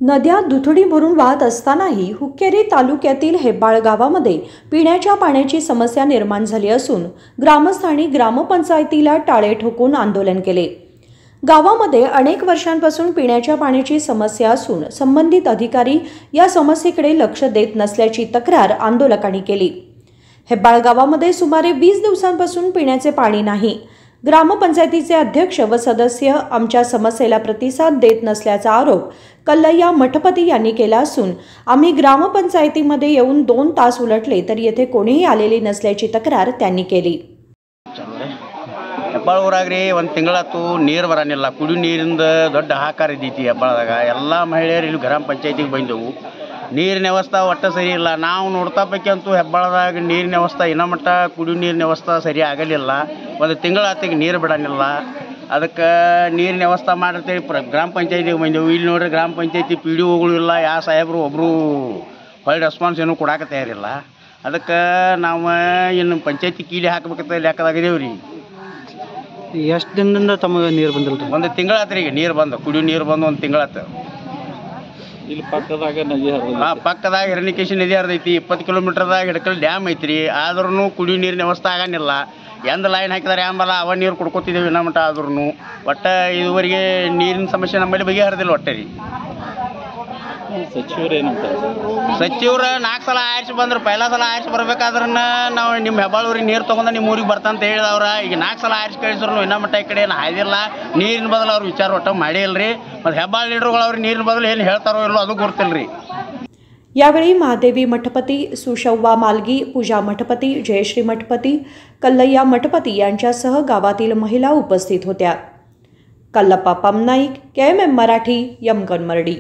नद्या दुथडी भरून वाहत असतानाही हुक्केरी तालुक्यातील हेब्बाळ गावामध्ये पिण्याच्या पाण्याची समस्या निर्माण झाली असून ग्रामस्थांनी ग्रामपंचायतीला टाळे ठोकून आंदोलन केले। गावामध्ये अनेक वर्षांपासून पिण्याच्या पाण्याची समस्या असून संबंधित अधिकारी या समस्येकडे लक्ष देत नसल्याची तक्रार आंदोलकांनी केली। हेब्बाळ गावामध्ये सुमारे 20 दिवसांपासून पिण्याचे पाणी नाही। ग्रामपंचायतीचे अध्यक्ष व सदस्य आमच्या समस्येला प्रतिसाद देत नसल्याचा आरोप कल्लय्या मठपती यांनी केला असून आम्ही ग्रामपंचायतीमध्ये येऊन 2 तास उलटले तरी येथे कोणीही आलेले नसल्याची तक्रार त्यांनी केली। ಹೆಬ್ಬಾಳ ಊರಾಗ್ರಿ ಒಂದು ತಿಂಗಳಾತು ನೀರು ಬರನಿಲ್ಲ, ಕುಡಿ ನೀರಿಂದ ದೊಡ್ಡ ಹಾಕಾರ ಇದ್ದೈತಿ। ಹೆಬ್ಬಾಳದಾಗ ಎಲ್ಲ ಮಹಿಳೆಯರು ಇಲ್ಲಿ ಗ್ರಾಮ ಪಂಚಾಯತಿಗೆ ಬಂದೆವು। ನೀರಿನ ವ್ಯವಸ್ಥೆ ಒಟ್ಟ ಸರಿ ಇಲ್ಲ। ನಾವು ನೋಡ್ತಾ ಬೇಕಂತೂ ಹೆಬ್ಬಾಳದಾಗ ನೀರಿನ ವ್ಯವಸ್ಥೆ ಇನ್ನೂ ಮಟ್ಟ ಕುಡಿ ನೀರಿನ ವ್ಯವಸ್ಥೆ ಸರಿ ಆಗಲಿಲ್ಲ। ಒಂದು ತಿಂಗಳಾತಿಗೆ ನೀರು ಬಿಡನಿಲ್ಲ। ಅದಕ್ಕೆ ನೀರಿನ ವ್ಯವಸ್ಥೆ ಮಾಡಿರ್ತೇವೆ ಗ್ರಾಮ ಪಂಚಾಯತಿಗೆ ಬಂದೆವು। ಇಲ್ಲಿ ನೋಡ್ರಿ ಗ್ರಾಮ ಪಂಚಾಯತಿ ಪಿ ಡಿ ಒಗಳು ಇಲ್ಲ, ಯಾವ ಸಾಹೇಬರು ಒಬ್ಬರು ಹೊಳ್ಳಿ ರೆಸ್ಪಾನ್ಸ್ ಏನೂ ಕೊಡಕ್ಕೆ ತಯಾರಿಲ್ಲ। ಅದಕ್ಕೆ ನಾವು ಇನ್ನು ಪಂಚಾಯತಿ ಕೀಲಿ ಹಾಕಬೇಕಂತ ಲೆಕ್ಕದಾಗಿದ್ದೇವೆ ರೀ। ಎಷ್ಟು ದಿನದಿಂದ ತಮಗೆ ನೀರು ಬಂದಿಲ್ಲ? ಒಂದು ತಿಂಗಳಾತ್ರಿ ಈಗ ನೀರು ಬಂದು, ಕುಡಿಯೋ ನೀರು ಬಂದು ಒಂದು ತಿಂಗಳಾತು। ಇಲ್ಲಿ ಪಕ್ಕದಾಗ ನದಿ ಹರಿದೈತಿ? ಪಕ್ಕದಾಗ ಹಿರಣ್ಯಕೇಶಿ ನದಿ ಹರಿದೈತಿ। 20 ಕಿಲೋಮೀಟರ್ದಾಗ ಹಿಡಕಲ್ ಡ್ಯಾಮ್ ಐತ್ರಿ। ಆದ್ರೂ ಕುಡಿಯೋ ನೀರಿನ ವ್ಯವಸ್ಥೆ ಆಗನಿಲ್ಲ। ಎಂದ ಲೈನ್ ಹಾಕಿದಾರೆ ಆಂಬಲ್ಲ ಅವ ನೀರು ಕುಡ್ಕೊತಿದ್ದೇವೆ ಇನ್ನೂ ಮಟ್ಟ। ಆದ್ರೂ ಒಟ್ಟು ಇದುವರೆಗೆ ನೀರಿನ ಸಮಸ್ಯೆ ನಮ್ಮಲ್ಲಿ ಬಗೆಹರಿದಿಲ್ಲ ಒಟ್ಟೆ ರೀ। ಸಚಿವರು ಏನಂತಾರೆ? ಸಚಿವರು 4 ಸಲ ಆರಿಸಿ ಬಂದ್ರು। ಪೈಲ ಸಲ ಆರಿಸಿ ಬರ್ಬೇಕಾದ್ರೆ ನಾವು ನಿಮ್ಮ ಹೆಬ್ಬಾಳೂರಿಗೆ ನೀರು ತೊಗೊಂಡು ನಿಮ್ಮ ಊರಿಗೆ ಬರ್ತಂತ ಹೇಳಿದವ್ರ। ಈಗ 4 ಸಲ ಆರಿಸಿ ಕಳಿಸಿದ್ರು ಇನ್ನೂ ಮಟ್ಟ ಈ ಕಡೆ ಏನು ಹಾಯ್ದಿಲ್ಲ। ನೀರಿನ ಬದಲು ಅವ್ರು ವಿಚಾರ ಒಟ್ಟು ಮಾಡೇ ಇಲ್ರಿ। ಮತ್ತು ಹೆಬ್ಬಾಳ ಲೀಡ್ರುಗಳು ಅವ್ರಿಗೆ ನೀರಿನ ಬದಲು ಏನು ಹೇಳ್ತಾರೋ ಇಲ್ಲೋ ಅದು ಗೊತ್ತಿಲ್ಲ ರೀ। यावेळी महादेवी मठपती, सुशव्वा मालगी, पूजा मठपती, जयश्री मठपती, कल्लय्या मठपती यांच्यासह गावातील महिला उपस्थित होत्या। कल्लप्पा पमनाईक, KMM मराठी, यमगन मरडी।